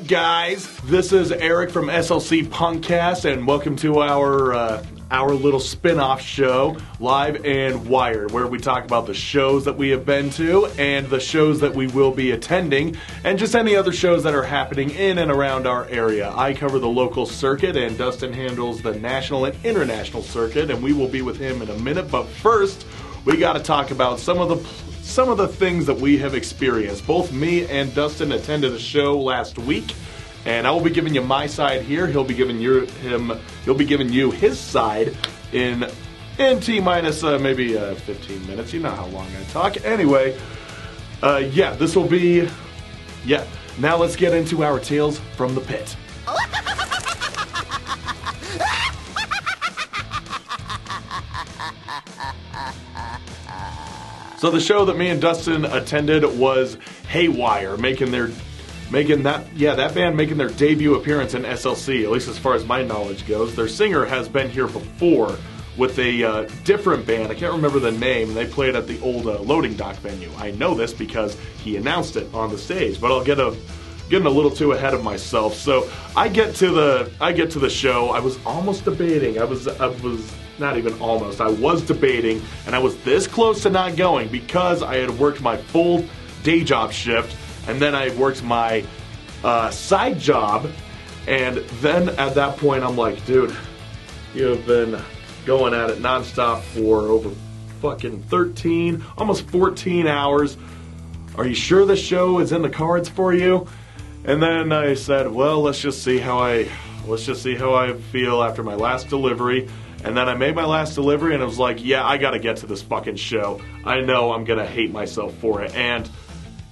up, guys? This is Eric from SLC Punkcast, and welcome to our little spin-off show, Live and Wired, where we talk about the shows that we have been to and the shows that we will be attending, and just any other shows that are happening in and around our area. I cover the local circuit, and Dustin handles the national and international circuit, and we will be with him in a minute. But first, we got to talk about some of the things that we have experienced. Both me and Dustin attended a show last week, and I will be giving you my side here. He'll be giving you his side in T-minus maybe 15 minutes. You know how long I talk. Anyway, this will be Now let's get into our tales from the pit. So the show that me and Dustin attended was Haywire, making their debut appearance in SLC, at least as far as my knowledge goes. Their singer has been here before with a different band. I can't remember the name. They played at the old loading dock venue. I know this because he announced it on the stage, but I'll getting a little too ahead of myself. So I get to the show. I was almost debating. I was not even almost. I was debating, and I was this close to not going because I had worked my full day job shift, and then I worked my side job, and then at that point I'm like, dude, you have been going at it nonstop for over fucking 13, almost 14 hours. Are you sure the show is in the cards for you? And then I said, well, let's just see how I feel after my last delivery. And then I made my last delivery, and I was like, yeah, I gotta get to this fucking show. I know I'm gonna hate myself for it. And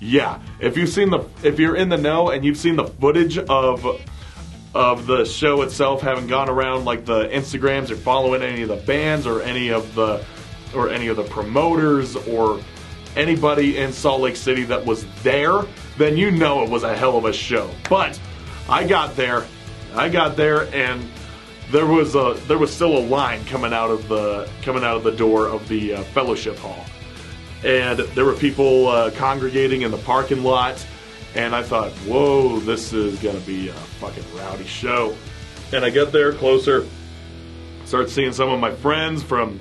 yeah, if you're in the know and you've seen the footage of the show itself, having gone around like the Instagrams or following any of the bands or any of the promoters or anybody in Salt Lake City that was there, then you know it was a hell of a show. But I got there, and there was still a line coming out of the door of the fellowship hall, and there were people congregating in the parking lot, and I thought, whoa, this is gonna be a fucking rowdy show. And I get there closer, start seeing some of my friends from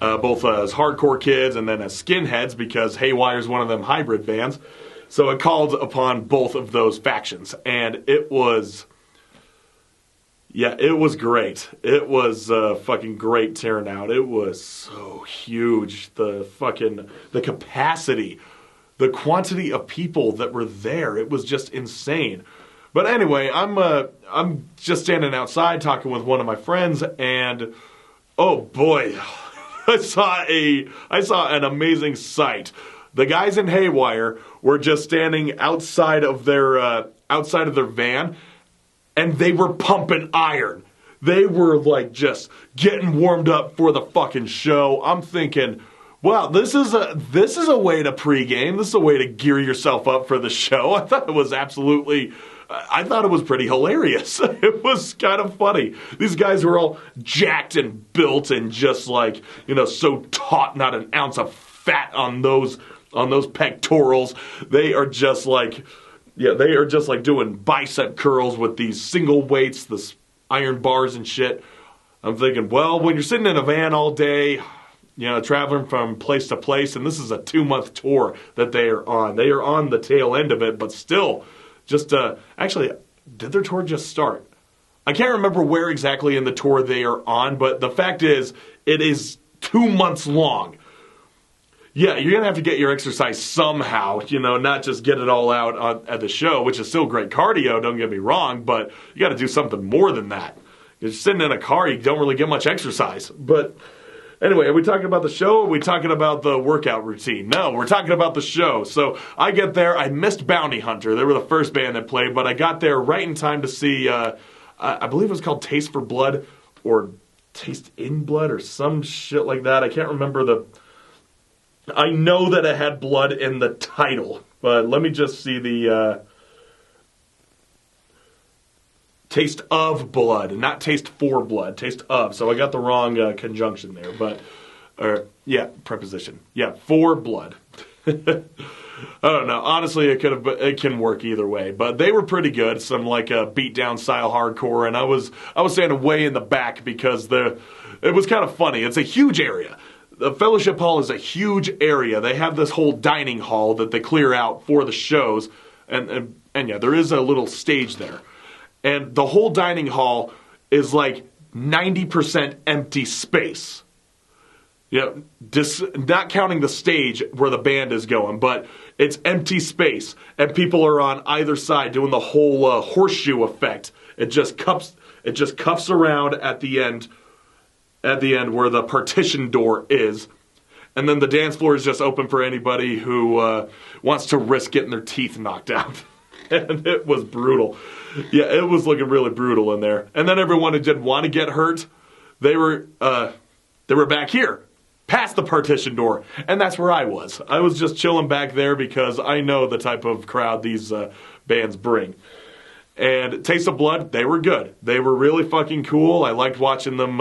both as hardcore kids and then as skinheads, because Haywire's one of them hybrid bands. So it called upon both of those factions, and it was great. It was fucking great turnout. It was so huge. The capacity, the quantity of people that were there, it was just insane. But anyway, I'm just standing outside talking with one of my friends, and oh boy, I saw an amazing sight. The guys in Haywire were just standing outside of their van, and they were pumping iron. They were like just getting warmed up for the fucking show. I'm thinking, wow, this is a way to pregame. This is a way to gear yourself up for the show. I thought it was pretty hilarious. It was kind of funny. These guys were all jacked and built and just like, so taut, not an ounce of fat on those pectorals. They are just like doing bicep curls with these single weights, the iron bars and shit. I'm thinking, well, when you're sitting in a van all day, traveling from place to place, and this is a 2-month tour that they are on. They are on the tail end of it, but still, just, actually, did their tour just start? I can't remember where exactly in the tour they are on, but the fact is, it is 2 months long. Yeah, you're going to have to get your exercise somehow, not just get it all out at the show, which is still great cardio, don't get me wrong, but you got to do something more than that. You're sitting in a car, you don't really get much exercise. But anyway, are we talking about the show or are we talking about the workout routine? No, we're talking about the show. So I get there, I missed Bounty Hunter. They were the first band that played, but I got there right in time to see, I believe it was called Taste for Blood or Taste in Blood or some shit like that. I can't remember I know that it had blood in the title, but let me just see the Taste of Blood, not Taste for Blood, Taste of. So I got the wrong conjunction there, but preposition. Yeah, for blood. I don't know. Honestly, it can work either way. But they were pretty good. Some like a beatdown style hardcore, and I was standing way in the back because it was kind of funny. It's a huge area. The Fellowship Hall is a huge area. They have this whole dining hall that they clear out for the shows, and yeah, there is a little stage there, and the whole dining hall is like 90% empty space. Yeah, not counting the stage where the band is going, but it's empty space, and people are on either side doing the whole horseshoe effect. It just cuffs around at the end where the partition door is, and then the dance floor is just open for anybody who wants to risk getting their teeth knocked out. And it was brutal. Yeah, it was looking really brutal in there. And then everyone who didn't want to get hurt, they were back here, past the partition door, and that's where I was. I was just chilling back there because I know the type of crowd these bands bring. And Taste of Blood, they were good. They were really fucking cool. I liked watching them,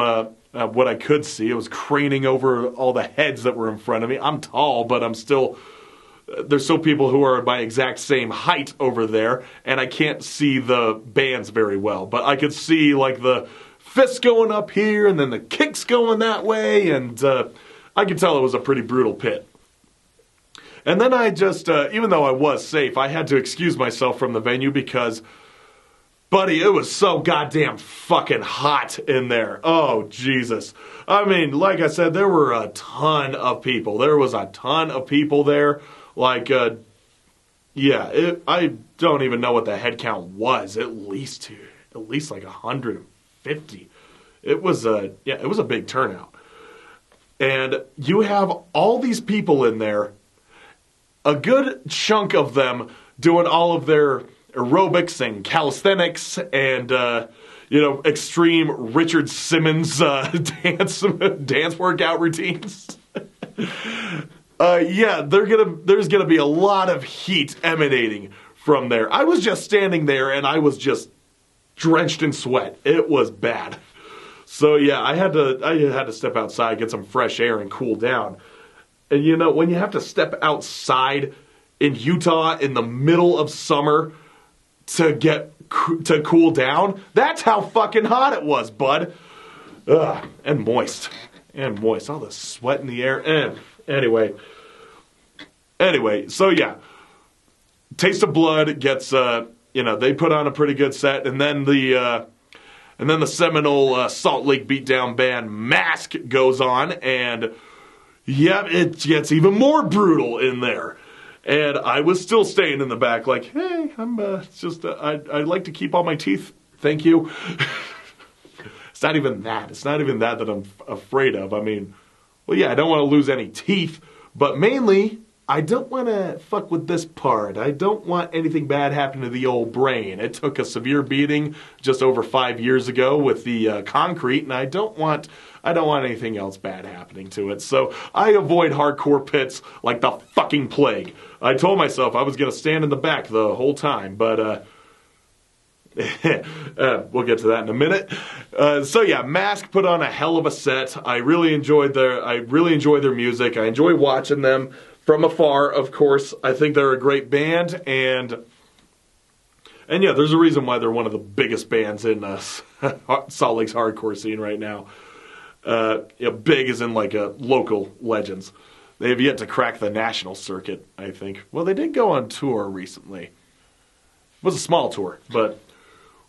what I could see. It was craning over all the heads that were in front of me. I'm tall, but there's still people who are my exact same height over there, and I can't see the bands very well. But I could see, like, the fists going up here, and then the kicks going that way, and I could tell it was a pretty brutal pit. And then I just, even though I was safe, I had to excuse myself from the venue because, buddy, it was so goddamn fucking hot in there. Oh, Jesus. I mean, like I said, there were a ton of people. There was a ton of people there. Like, I don't even know what the head count was. At least like 150. It was a big turnout. And you have all these people in there, a good chunk of them doing all of their aerobics and calisthenics and, extreme Richard Simmons dance workout routines. There's gonna be a lot of heat emanating from there. I was just standing there and I was just drenched in sweat. It was bad. So yeah, I had to step outside, get some fresh air, and cool down. And when you have to step outside in Utah in the middle of summer to cool down, that's how fucking hot it was, bud. Ugh, and moist, all the sweat in the air. And anyway, so yeah, Taste of Blood gets they put on a pretty good set, and then the seminal Salt Lake beatdown band Mask goes on, and yeah, it gets even more brutal in there. And I was still staying in the back like, hey, I'd like to keep all my teeth, thank you. It's not even that. It's not even that I'm afraid of. I mean, well, yeah, I don't want to lose any teeth, but mainly, I don't want to fuck with this part. I don't want anything bad happening to the old brain. It took a severe beating just over 5 years ago with the concrete, and I don't want anything else bad happening to it. So I avoid hardcore pits like the fucking plague. I told myself I was going to stand in the back the whole time, but we'll get to that in a minute. So yeah, Mask put on a hell of a set. I really enjoy their music. I enjoy watching them from afar, of course. I think they're a great band, and yeah, there's a reason why they're one of the biggest bands in Salt Lake's hardcore scene right now. Big as in like local legends. They have yet to crack the national circuit, I think. Well, they did go on tour recently. It was a small tour, but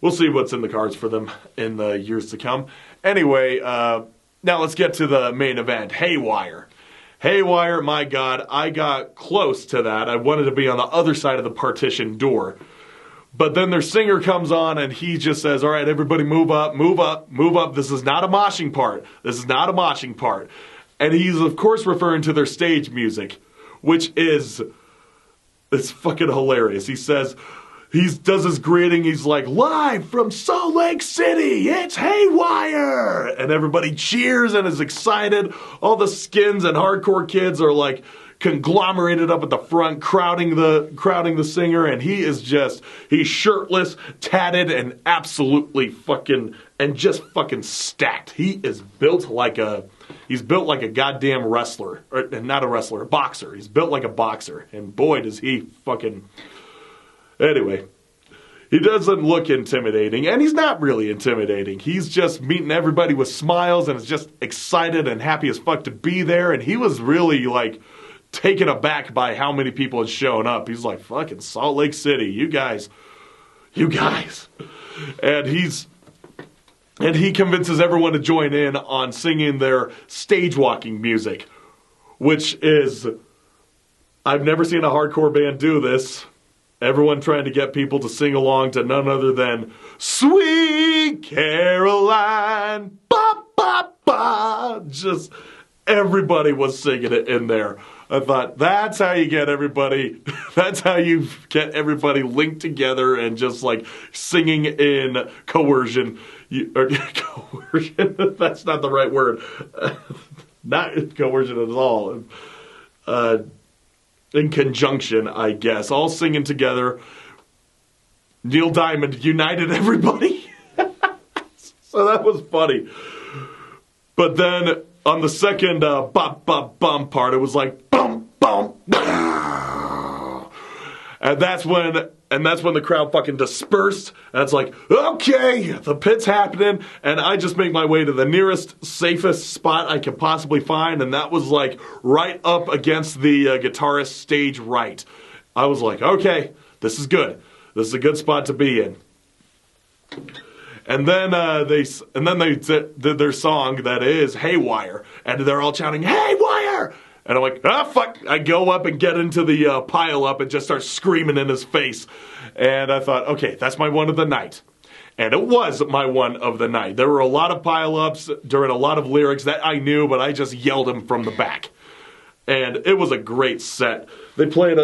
we'll see what's in the cards for them in the years to come. Anyway, now let's get to the main event, Haywire. Haywire, my God, I got close to that. I wanted to be on the other side of the partition door. But then their singer comes on and he just says, all right, everybody move up, move up, move up. This is not a moshing part. This is not a moshing part. And he's, of course, referring to their stage music, which it's fucking hilarious. He says, he does his greeting. He's like, live from Salt Lake City, it's Haywire. And everybody cheers and is excited. All the skins and hardcore kids are like conglomerated up at the front, crowding the singer. And he's shirtless, tatted, and absolutely fucking stacked. He is built like a He's built like a goddamn wrestler. Or not a wrestler, a boxer. He's built like a boxer. And boy, does he fucking... Anyway, he doesn't look intimidating, and he's not really intimidating. He's just meeting everybody with smiles and is just excited and happy as fuck to be there. And he was really, like, taken aback by how many people had shown up. He's like, fucking Salt Lake City, you guys. And he convinces everyone to join in on singing their stage walking music, which is, I've never seen a hardcore band do this. Everyone trying to get people to sing along to none other than Sweet Caroline, ba ba ba. Just everybody was singing it in there. I thought, that's how you get everybody, that's how you get everybody linked together and just like singing in coercion. Coercion, that's not the right word. Not coercion at all. In conjunction, I guess. All singing together. Neil Diamond united everybody. So that was funny. But then on the second bop bop bum part, it was like bum bum. And that's when the crowd fucking dispersed. And it's like, okay, the pit's happening. And I just make my way to the nearest, safest spot I could possibly find. And that was like right up against the guitarist stage right. I was like, okay, this is good. This is a good spot to be in. And then they did their song that is Haywire. And they're all shouting, Haywire! And I'm like, fuck. I go up and get into the pile up and just start screaming in his face. And I thought, okay, that's my one of the night. And it was my one of the night. There were a lot of pile-ups during a lot of lyrics that I knew, but I just yelled them from the back. And it was a great set. They played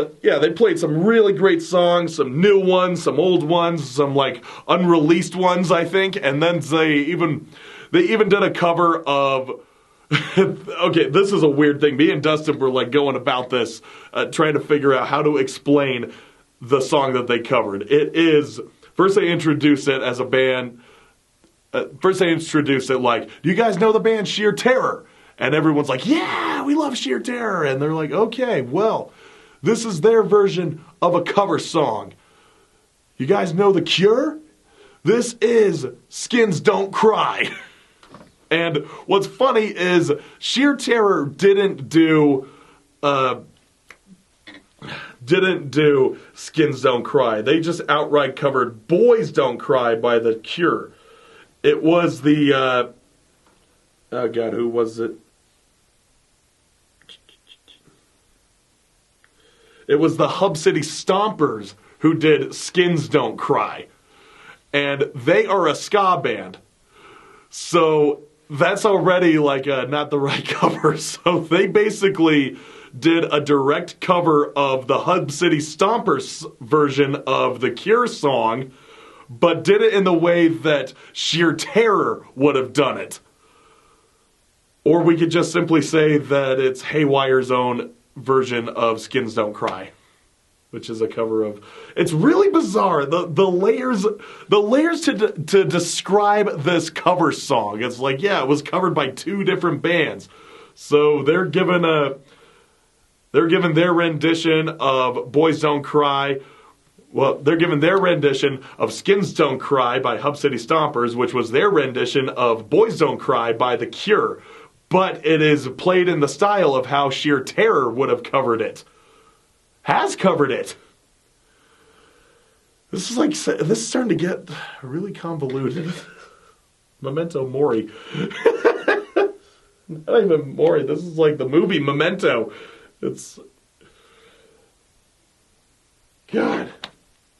some really great songs, some new ones, some old ones, some like unreleased ones, I think. And then they even did a cover of... Okay, this is a weird thing. Me and Dustin were like going about this, trying to figure out how to explain the song that they covered. It is, first they introduced it as a band, first they introduced it like, do you guys know the band Sheer Terror? And everyone's like, yeah, we love Sheer Terror. And they're like, okay, well, this is their version of a cover song. You guys know The Cure? This is Skins Don't Cry. And what's funny is Sheer Terror didn't do Skins Don't Cry. They just outright covered Boys Don't Cry by The Cure. It was the oh god, who was it? It was the Hub City Stompers who did Skins Don't Cry. And they are a ska band. So that's already like not the right cover. So they basically did a direct cover of the Hub City Stompers version of the Cure song, but did it in the way that Sheer Terror would have done it. Or we could just simply say that it's Haywire's own version of Skins Don't Cry, which is a cover of... It's really bizarre. The layers to describe this cover song. It's like, yeah, it was covered by two different bands. So they're given their rendition of Boys Don't Cry. Well, they're given their rendition of Skins Don't Cry by Hub City Stompers, which was their rendition of Boys Don't Cry by The Cure. But it is played in the style of how Sheer Terror would have covered it. Has covered it. This is starting to get really convoluted. Memento Mori. Not even Mori. This is like the movie Memento. It's... God.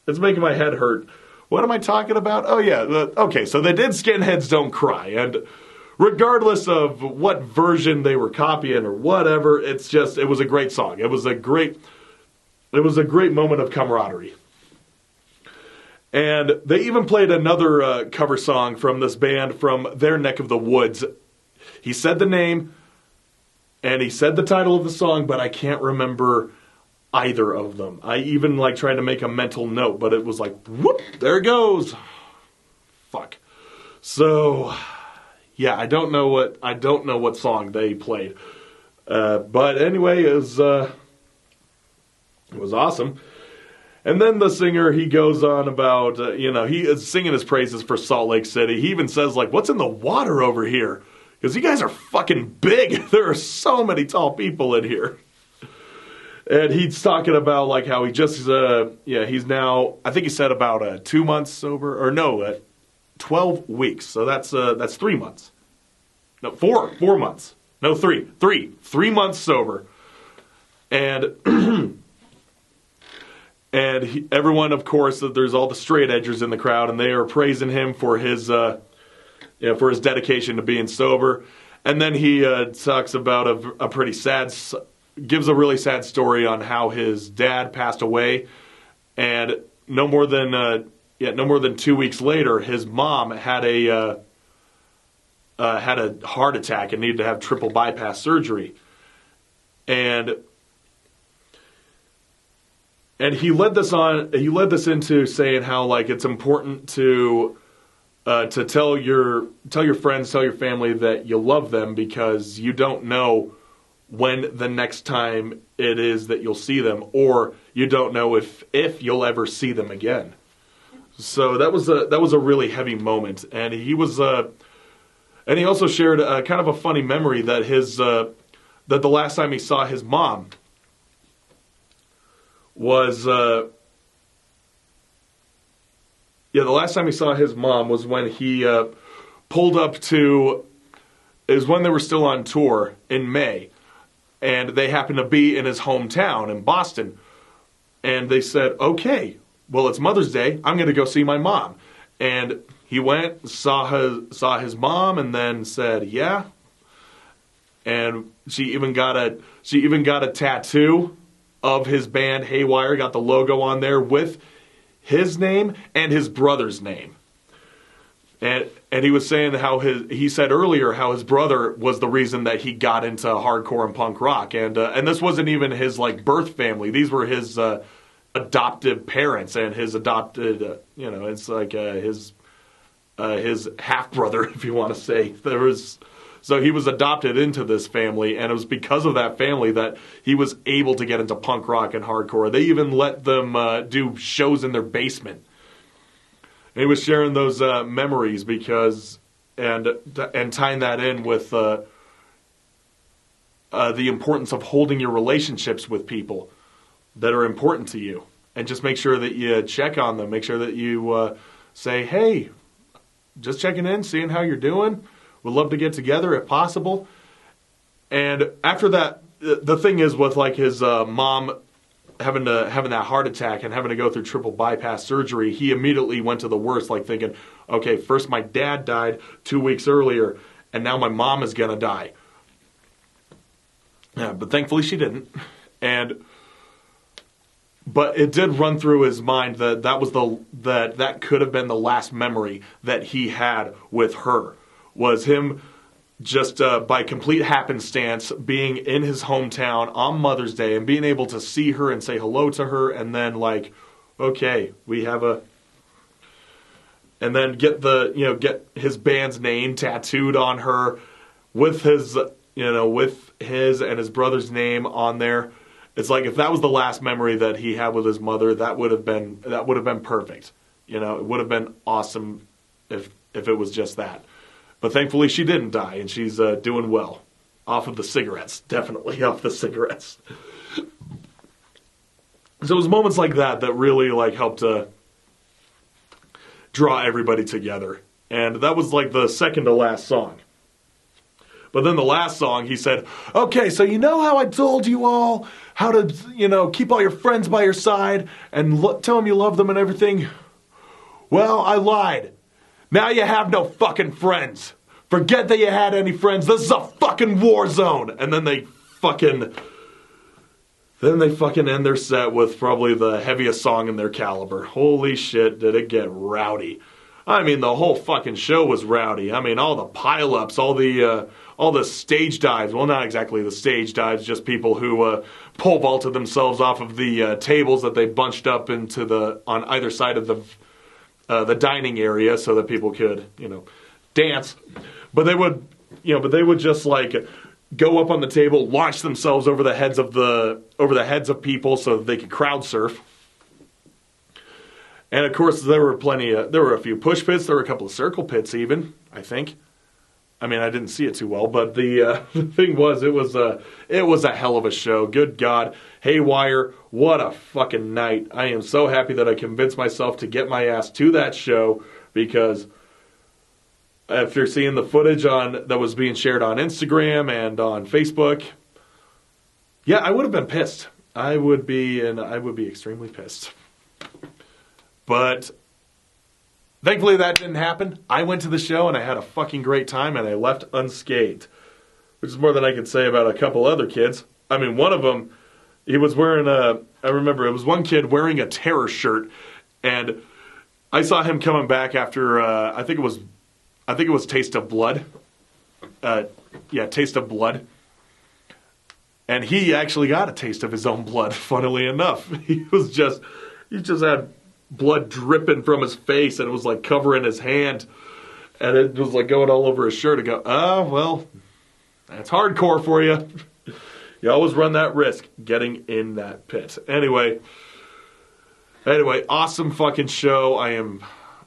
It's making my head hurt. What am I talking about? Oh yeah. Okay, so they did Skinheads Don't Cry. And regardless of what version they were copying or whatever, it was a great song. It was a great moment of camaraderie. And they even played another cover song from this band from their neck of the woods. He said the name, and he said the title of the song, but I can't remember either of them. I even tried to make a mental note, but it was like, whoop, there it goes. Fuck. So, Yeah, I don't know what song they played. But anyway, it was awesome. And then the singer, he goes on about, he is singing his praises for Salt Lake City. He even says, like, what's in the water over here? Because you guys are fucking big. There are so many tall people in here. And he's talking about, like, how he just, he's now, I think he said about 2 months sober. Or no, 12 weeks. So that's 3 months. No, 4 months. No, 3 months sober. And... And everyone, of course, there's all the straight edgers in the crowd, and they are praising him for his dedication to being sober. And then he talks about a pretty sad, gives a really sad story on how his dad passed away, and no more than 2 weeks later, his mom had a heart attack and needed to have triple bypass surgery, and he led this into saying how, like, it's important to tell your friends, tell your family that you love them, because you don't know when the next time it is that you'll see them, or you don't know if you'll ever see them again. So that was a really heavy moment, and he also shared kind of a funny memory that that the last time he saw his mom was the last time he saw his mom was when he pulled up to, it was when they were still on tour in May, and they happened to be in his hometown in Boston, and they said, okay, well, it's Mother's Day, I'm going to go see my mom. And he went, saw his mom, and then said, yeah, and she even got a tattoo of his band Haywire, got the logo on there with his name and his brother's name. And he was saying he said earlier how his brother was the reason that he got into hardcore and punk rock. And this wasn't even his, like, birth family. These were his adoptive parents and his adopted, it's like his half brother, if you want to say. So he was adopted into this family, and it was because of that family that he was able to get into punk rock and hardcore. They even let them do shows in their basement. And he was sharing those memories and tying that in with the importance of holding your relationships with people that are important to you. And just make sure that you check on them. Make sure that you say, hey, just checking in, seeing how you're doing. Would love to get together if possible. And after that, the thing is with, like, his mom having that heart attack and having to go through triple bypass surgery, he immediately went to the worst, like thinking, okay, first my dad died 2 weeks earlier, and now my mom is going to die. Yeah, but thankfully she didn't. But it did run through his mind that could have been the last memory that he had with her. Was him just by complete happenstance being in his hometown on Mother's Day and being able to see her and say hello to her, and then, like, okay, and then get his band's name tattooed on her with his and his brother's name on there. It's like, if that was the last memory that he had with his mother, that would have been perfect. It would have been awesome if it was just that. But thankfully she didn't die, and she's doing well. Off of the cigarettes. Definitely off the cigarettes. So it was moments like that really, like, helped draw everybody together. And that was, like, the second to last song. But then the last song, he said, okay, so you know how I told you all how to, keep all your friends by your side and tell them you love them and everything? Well, I lied. Now you have no fucking friends. Forget that you had any friends. This is a fucking war zone. And then they fucking end their set with probably the heaviest song in their caliber. Holy shit, did it get rowdy. I mean, the whole fucking show was rowdy. I mean, all the pileups, all the stage dives. Well, not exactly the stage dives, just people who pole vaulted themselves off of the tables that they bunched up on either side of the dining area so that people could, dance. But they would, but they would just like go up on the table, launch themselves over the heads of people so that they could crowd surf. And of course, there were a few push pits. There were a couple of circle pits, even, I think. I mean, I didn't see it too well, but the thing was, it was a hell of a show. Good God, Haywire, what a fucking night! I am so happy that I convinced myself to get my ass to that show, because after seeing the footage that was being shared on Instagram and on Facebook, yeah, I would have been pissed. I would be extremely pissed. But thankfully that didn't happen. I went to the show and I had a fucking great time and I left unscathed. Which is more than I could say about a couple other kids. I mean, one of them, he was wearing I remember it was one kid wearing a Terror shirt, and I saw him coming back after, I think it was Taste of Blood. Taste of Blood. And he actually got a taste of his own blood, funnily enough. He just had blood dripping from his face, and it was like covering his hand, and it was like going all over his shirt. I go, well, that's hardcore for you. You always run that risk getting in that pit. Anyway, awesome fucking show.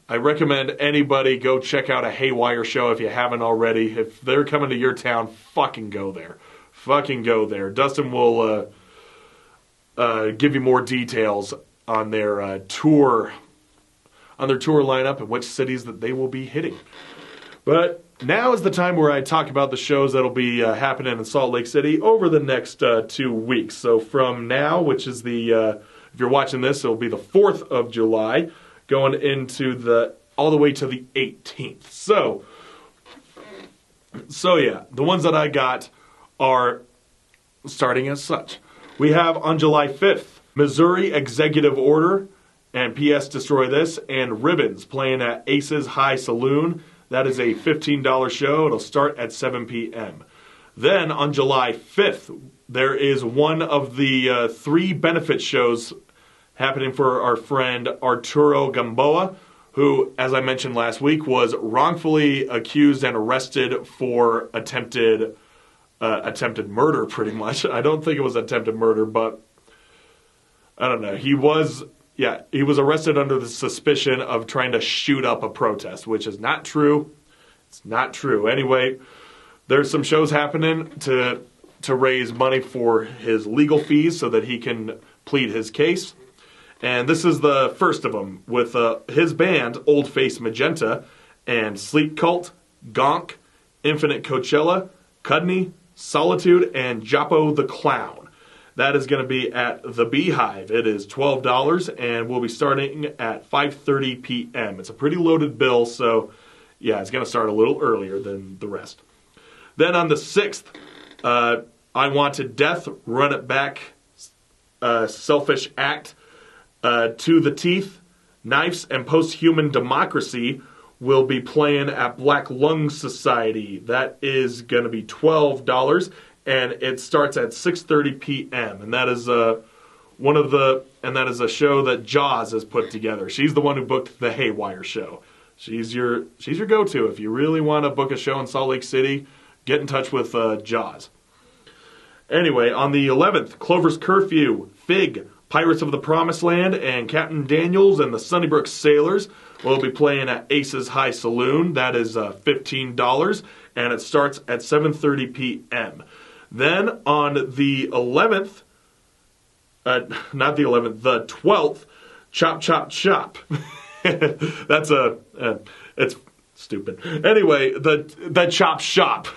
I recommend anybody go check out a Haywire show if you haven't already. If they're coming to your town, fucking go there. Fucking go there. Dustin will give you more details on their tour lineup and which cities that they will be hitting. But now is the time where I talk about the shows that'll be happening in Salt Lake City over the next 2 weeks. So from now, which is if you're watching this, it'll be the 4th of July, going into all the way to the 18th. So yeah, the ones that I got are starting as such. We have on July 5th, Missouri Executive Order and PS Destroy This and Ribbons playing at Aces High Saloon. That is a $15 show. It'll start at 7 p.m. Then on July 5th, there is one of the 3 benefit shows happening for our friend Arturo Gamboa, who, as I mentioned last week, was wrongfully accused and arrested for attempted murder, pretty much. I don't think it was attempted murder, but I don't know. He was arrested under the suspicion of trying to shoot up a protest, which is not true. It's not true. Anyway, there's some shows happening to raise money for his legal fees so that he can plead his case. And this is the first of them with his band, Old Face Magenta, and Sleep Cult, Gonk, Infinite Coachella, Cudney, Solitude, and Joppo the Clown. That is going to be at the Beehive. It is $12, and we'll be starting at 5:30 p.m. It's a pretty loaded bill, so yeah, it's going to start a little earlier than the rest. Then on the 6th, I Wanted Death, Run It Back, Selfish Act, To the Teeth, Knives, and Posthuman Democracy will be playing at Black Lung Society. That is going to be $12. And it starts at 6:30 p.m. And that is a show that Jaws has put together. She's the one who booked the Haywire show. She's your go-to if you really want to book a show in Salt Lake City. Get in touch with Jaws. Anyway, on the 11th, Clover's Curfew, Fig, Pirates of the Promised Land, and Captain Daniels and the Sunnybrook Sailors will be playing at Aces High Saloon. That is $15, and it starts at 7:30 p.m. Then on the 11th, the 12th, Chop Chop Chop. It's stupid. Anyway, the Chop Shop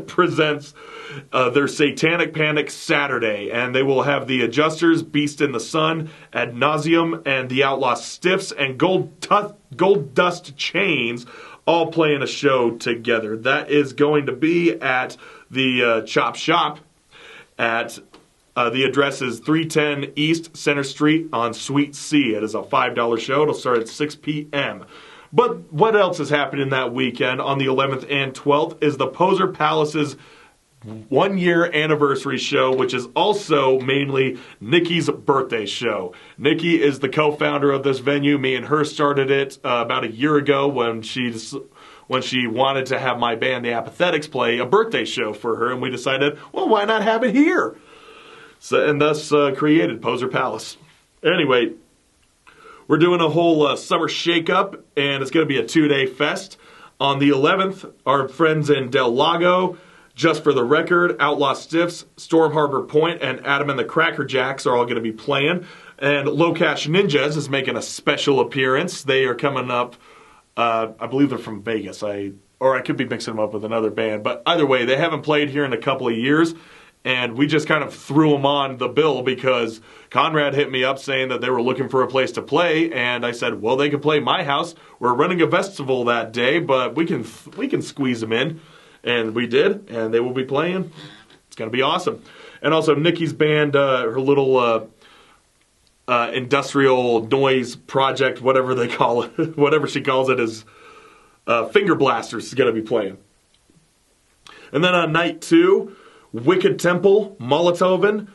presents their Satanic Panic Saturday, and they will have the Adjusters, Beast in the Sun, Ad Nauseum, and the Outlaw Stiffs, and Gold Dust Chains all playing a show together. That is going to be at the Chop Shop at the address is 310 East Center Street on Suite C. It is a $5 show. It'll start at 6 p.m. But what else is happening that weekend on the 11th and 12th is the Poser Palace's 1-year anniversary show, which is also mainly Nikki's birthday show. Nikki is the co-founder of this venue. Me and her started it about a year ago when when she wanted to have my band, the Apathetics, play a birthday show for her, and we decided, well, why not have it here? So, and thus created Poser Palace. Anyway, we're doing a whole summer shake-up, and it's going to be a 2-day fest. On the 11th, our friends in Del Lago, Just for the Record, Outlaw Stiffs, Storm Harbor Point, and Adam and the Cracker Jacks are all going to be playing. And Low Cash Ninjas is making a special appearance. They are coming up, I believe they're from Vegas. Or I could be mixing them up with another band. But either way, they haven't played here in a couple of years. And we just kind of threw them on the bill because Conrad hit me up saying that they were looking for a place to play. And I said, well, they can play my house. We're running a festival that day, but we can squeeze them in. And we did, and they will be playing. It's going to be awesome. And also Nikki's band, her little industrial noise project, whatever they call it, whatever she calls it, is Finger Blasters is going to be playing. And then on night 2, Wicked Temple, Molotovin,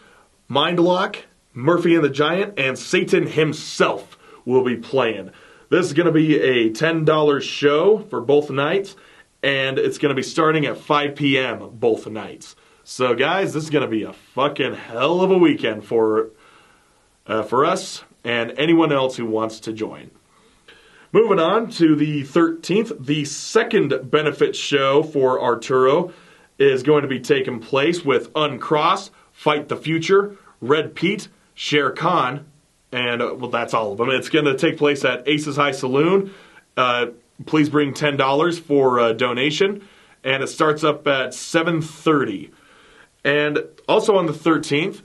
Mindlock, Murphy and the Giant, and Satan himself will be playing. This is going to be a $10 show for both nights, and it's going to be starting at 5 p.m. both nights. So guys, this is going to be a fucking hell of a weekend for us and anyone else who wants to join. Moving on to the 13th, the second benefit show for Arturo is going to be taking place with Uncross, Fight the Future, Red Pete, Shere Khan, and well, that's all of them. It's going to take place at Ace's High Saloon. Please bring $10 for a donation, and it starts up at 7:30. And also on the 13th,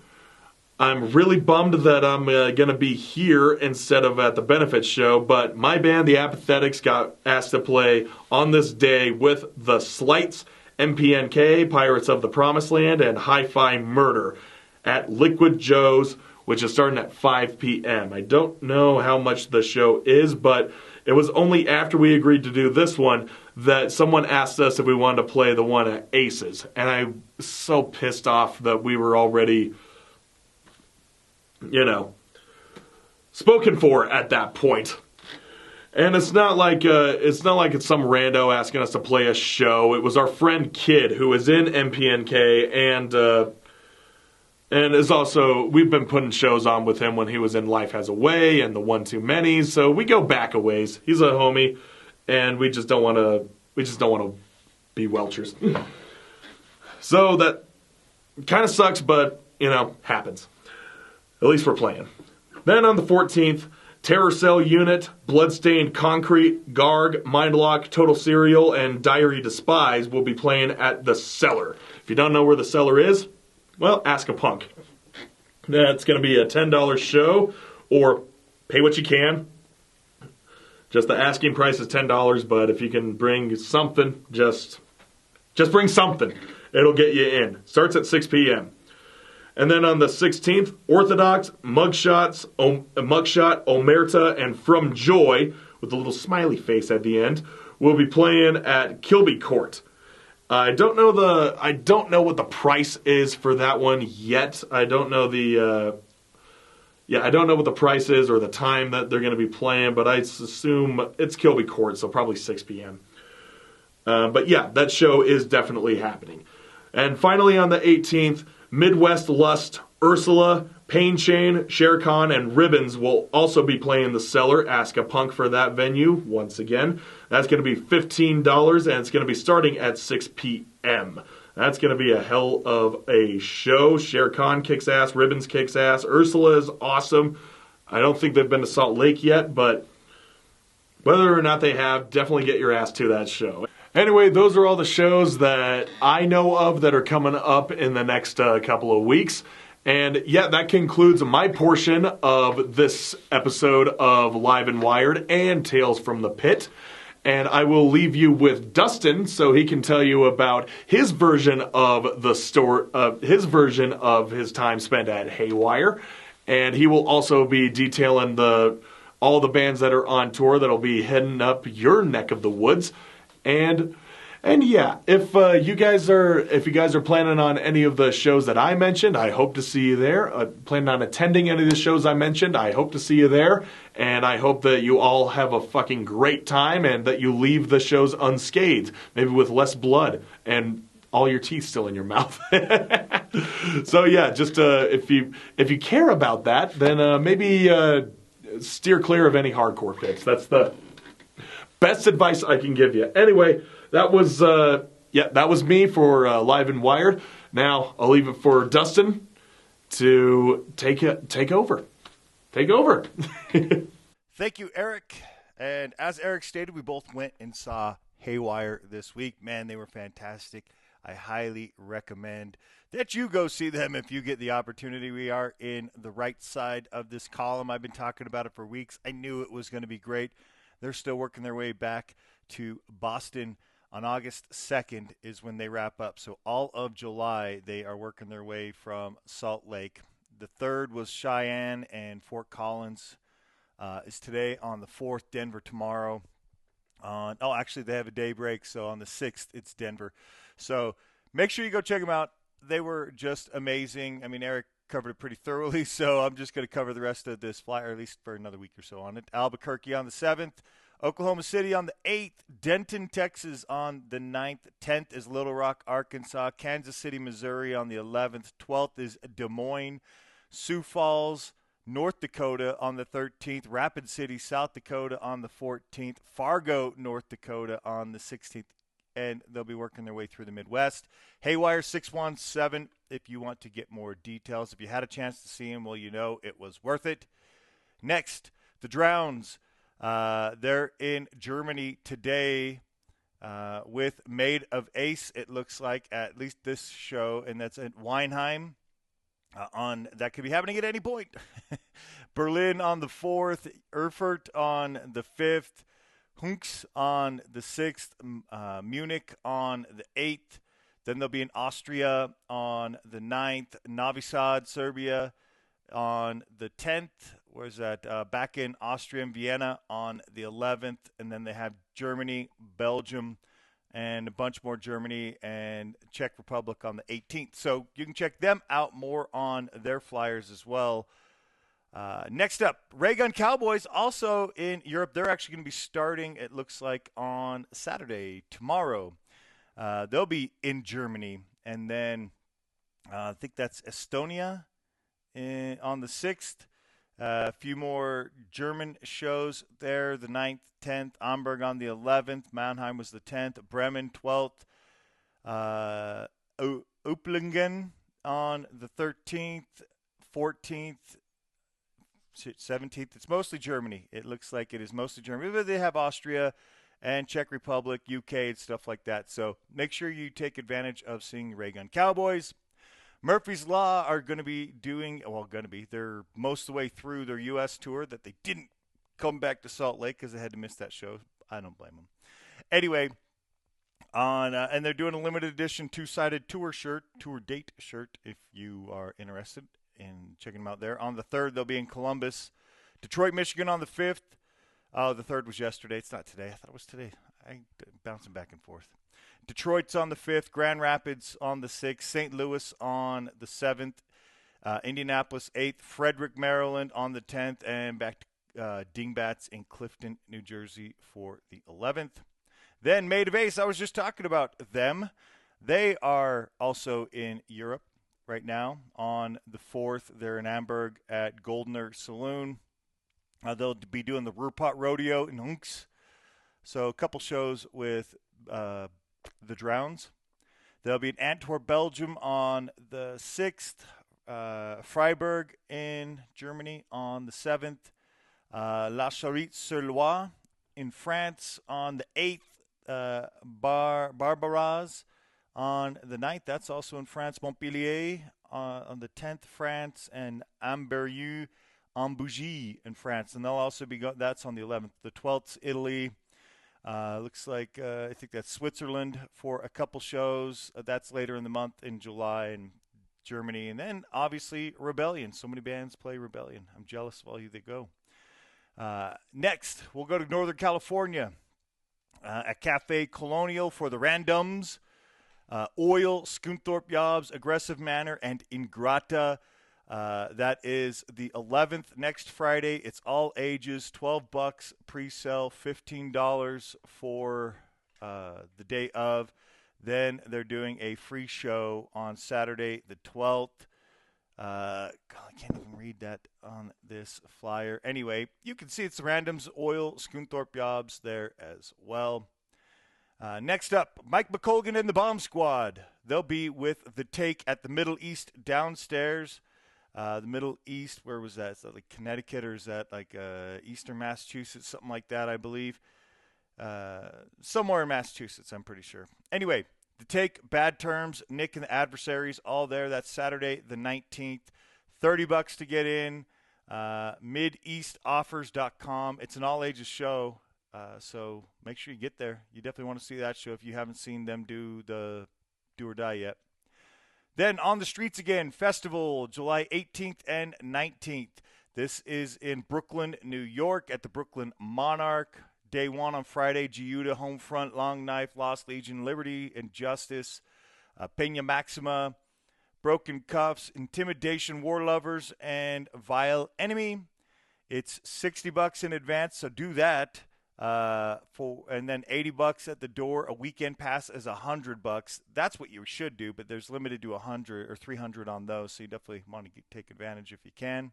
I'm really bummed that I'm going to be here instead of at the benefit show, but my band, the Apathetics, got asked to play on this day with the Slights, MPNK, Pirates of the Promised Land, and Hi-Fi Murder at Liquid Joe's, which is starting at 5 p.m. I don't know how much the show is, but it was only after we agreed to do this one that someone asked us if we wanted to play the one at Ace's. And I was so pissed off that we were already, spoken for at that point. And it's not like it's some rando asking us to play a show. It was our friend Kid, who is in MPNK, and is also, we've been putting shows on with him when he was in Life Has a Way and the One Too Many. So we go back a ways. He's a homie, and we just don't want to be Welchers. So that kind of sucks, but happens. At least we're playing. Then on the 14th, Terror Cell Unit, Bloodstained Concrete, Garg, Mindlock, Total Serial, and Diary Despise will be playing at the Cellar. If you don't know where the Cellar is, well, ask a punk. That's going to be a $10 show, or pay what you can. Just the asking price is $10, but if you can bring something, just bring something. It'll get you in. Starts at 6 p.m. And then on the 16th, Orthodox, Mugshot, Omerta, and From Joy, with a little smiley face at the end, will be playing at Kilby Court. I don't know what the price is for that one yet. I don't know what the price is or the time that they're going to be playing, but I assume it's Kilby Court, so probably 6 p.m. But yeah, that show is definitely happening. And finally on the 18th, Midwest Lust, Ursula, Pain Chain, Shere Khan, and Ribbons will also be playing the Cellar. Ask a Punk for that venue once again. That's going to be $15, and it's going to be starting at 6 p.m. That's going to be a hell of a show. Shere Khan kicks ass, Ribbons kicks ass, Ursula is awesome. I don't think they've been to Salt Lake yet, but whether or not they have, definitely get your ass to that show. Anyway, those are all the shows that I know of that are coming up in the next couple of weeks. And yeah, that concludes my portion of this episode of Live and Wired and Tales from the Pit. And I will leave you with Dustin so he can tell you about his version of the story, his version of his time spent at Haywire. And he will also be detailing all the bands that are on tour that'll be heading up your neck of the woods. And And yeah, if you guys are planning on any of the shows that I mentioned, I hope to see you there. Planning on attending any of the shows I mentioned, I hope to see you there. And I hope that you all have a fucking great time and that you leave the shows unscathed, maybe with less blood and all your teeth still in your mouth. So yeah, just if you care about that, then maybe steer clear of any hardcore fits. That's the best advice I can give you. Anyway, that was me for Live and Wired. Now I'll leave it for Dustin to take over. Take over. Thank you, Eric. And as Eric stated, we both went and saw Haywire this week. Man, they were fantastic. I highly recommend that you go see them if you get the opportunity. We are in the right side of this column. I've been talking about it for weeks. I knew it was going to be great. They're still working their way back to Boston. On August 2nd is when they wrap up. So all of July, they are working their way from Salt Lake. The 3rd was Cheyenne and Fort Collins. Is today. On the 4th, Denver tomorrow. Actually, they have a day break. So on the 6th, it's Denver. So make sure you go check them out. They were just amazing. I mean, Eric covered it pretty thoroughly, so I'm just going to cover the rest of this flyer, at least for another week or so on it. Albuquerque on the 7th. Oklahoma City on the 8th, Denton, Texas on the 9th, 10th is Little Rock, Arkansas, Kansas City, Missouri on the 11th, 12th is Des Moines, Sioux Falls, North Dakota on the 13th, Rapid City, South Dakota on the 14th, Fargo, North Dakota on the 16th, and they'll be working their way through the Midwest. Haywire 617 if you want to get more details. If you had a chance to see him, well, you know it was worth it. Next, the Drowns. They're in Germany today with Made of Ace, it looks like, at least this show, and that's at Weinheim. That could be happening at any point. Berlin on the 4th, Erfurt on the 5th, Hunks on the 6th, Munich on the 8th. Then they'll be in Austria on the 9th, Novi Sad, Serbia on the 10th. Where's that? Back in Austria and Vienna on the 11th. And then they have Germany, Belgium, and a bunch more Germany and Czech Republic on the 18th. So you can check them out more on their flyers as well. Next up, Ray Gun Cowboys, also in Europe. They're actually going to be starting, it looks like, on Saturday, tomorrow. They'll be in Germany. And then I think that's Estonia on the 6th. A few more German shows there, the 9th, 10th. Hamburg on the 11th. Mannheim was the 10th. Bremen, 12th. Upplingen on the 13th, 14th, 17th. It's mostly Germany. It looks like it is mostly Germany. But they have Austria and Czech Republic, UK, and stuff like that. So make sure you take advantage of seeing Ray Gun Cowboys. Murphy's Law are going to be they're most of the way through their U.S. tour that they didn't come back to Salt Lake because they had to miss that show. I don't blame them. Anyway, and they're doing a limited edition two-sided tour date shirt, if you are interested in checking them out there. On the 3rd, they'll be in Columbus. Detroit, Michigan on the 5th. Oh, the 3rd was yesterday. It's not today. I thought it was today. I'm bouncing back and forth. Detroit's on the 5th, Grand Rapids on the 6th, St. Louis on the 7th, Indianapolis 8th, Frederick, Maryland on the 10th, and back to Dingbats in Clifton, New Jersey for the 11th. Then Made of Ace, I was just talking about them. They are also in Europe right now. On the 4th, they're in Hamburg at Goldener Saloon. They'll be doing the Ruhrpott Rodeo in Hunks. So a couple shows with the Drowns. They'll be in Antwerp, Belgium on the 6th, Freiburg in Germany on the 7th, La Charite-sur-Loire in France on the 8th, Barbaraz on the 9th. That's also in France. Montpellier on the 10th, France, and Amberieu en Bougie in France. And they'll also be that's on the 11th. The 12th, Italy. Looks like I think that's Switzerland for a couple shows. That's later in the month in July, and Germany. And then, obviously, Rebellion. So many bands play Rebellion. I'm jealous of all you that go. Next, we'll go to Northern California. At Cafe Colonial for the randoms. Oil, Scunthorpe Jobs, Aggressive Manner, and Ingrata. That is the 11th, next Friday. It's all ages, $12 pre-sale, $15 for the day of. Then they're doing a free show on Saturday, the 12th. God, I can't even read that on this flyer. Anyway, you can see it's the randoms, Oil, Scunthorpe Jobs there as well. Next up, Mike McColgan and the Bomb Squad. They'll be with The Take at the Middle East downstairs. The Middle East, where was that? Is that like Connecticut, or is that like Eastern Massachusetts, something like that, I believe. Somewhere in Massachusetts, I'm pretty sure. Anyway, The Take, Bad Terms, Nick and the Adversaries, all there. That's Saturday the 19th. $30 to get in. MidEastOffers.com. It's an all-ages show. So make sure you get there. You definitely want to see that show if you haven't seen them do the Do or Die yet. Then On the Streets Again Festival, July 18th and 19th. This is in Brooklyn, New York at the Brooklyn Monarch. Day one on Friday, Giuda, Homefront, Long Knife, Lost Legion, Liberty and Justice, Peña Maxima, Broken Cuffs, Intimidation, War Lovers, and Vile Enemy. It's $60 in advance, so do that. And then $80 at the door. A weekend pass is $100. That's what you should do, but there's limited to 100 or 300 on those, so you definitely want to take advantage if you can.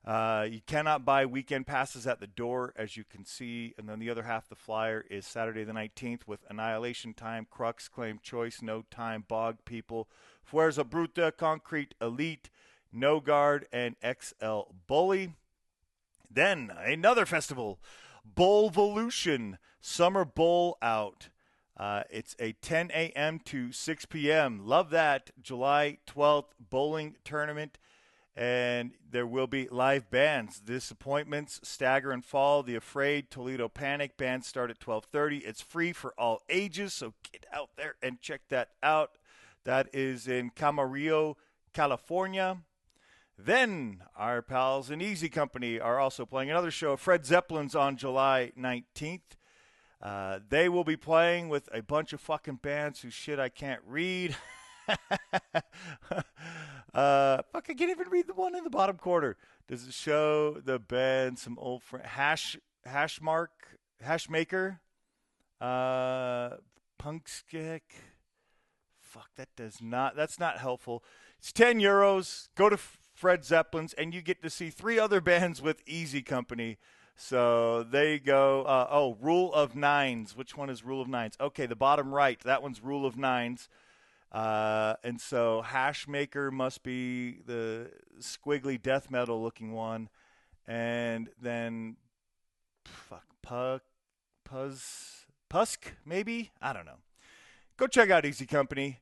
You cannot buy weekend passes at the door, as you can see, and then the other half of the flyer is Saturday the 19th with Annihilation Time, Crux, Claim Choice, No Time, Bog People, Fuerza Bruta, Concrete Elite, No Guard, and XL Bully. Then another festival, Bowlvolution, Summer Bowl Out. It's a 10 a.m. to 6 p.m. Love that. July 12th bowling tournament. And there will be live bands. Disappointments, Stagger and Fall, The Afraid, Toledo Panic. Bands start at 12:30. It's free for all ages, so get out there and check that out. That is in Camarillo, California. Then our pals in Easy Company are also playing another show. Fred Zeppelin's on July 19th. They will be playing with a bunch of fucking bands whose shit I can't read. Fuck, I can't even read the one in the bottom corner. Does it show the band, some old friend, Hashmaker, Punkcast. Fuck, that's not helpful. It's €10. Go to Fred Zeppelin's, and you get to see 3 other bands with Easy Company. So there you go. Rule of Nines. Which one is Rule of Nines? Okay, the bottom right. That one's Rule of Nines. And so Hashmaker must be the squiggly death metal looking one. And then, Pusk, maybe? I don't know. Go check out Easy Company.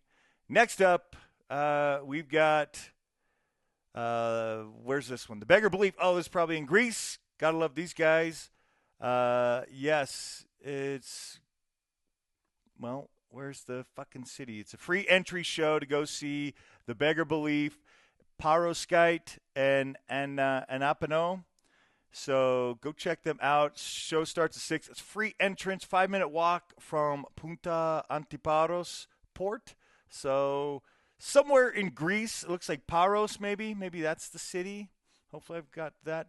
Next up, we've got, where's this one? The Beggar Belief. Oh, this is probably in Greece. Gotta love these guys. Yes, it's, well, where's the fucking city? It's a free entry show to go see The Beggar Belief, Paroskite, and Apano. So go check them out. Show starts at 6. It's free entrance, 5-minute walk from Punta Antiparos port. So somewhere in Greece. It looks like Paros, maybe. Maybe that's the city. Hopefully I've got that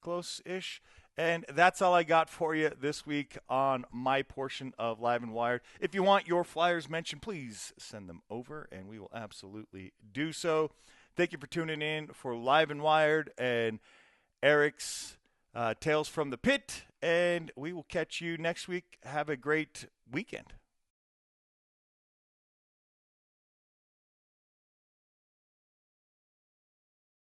close-ish. And that's all I got for you this week on my portion of Live and Wired. If you want your flyers mentioned, please send them over, and we will absolutely do so. Thank you for tuning in for Live and Wired and Eric's Tales from the Pit, and we will catch you next week. Have a great weekend.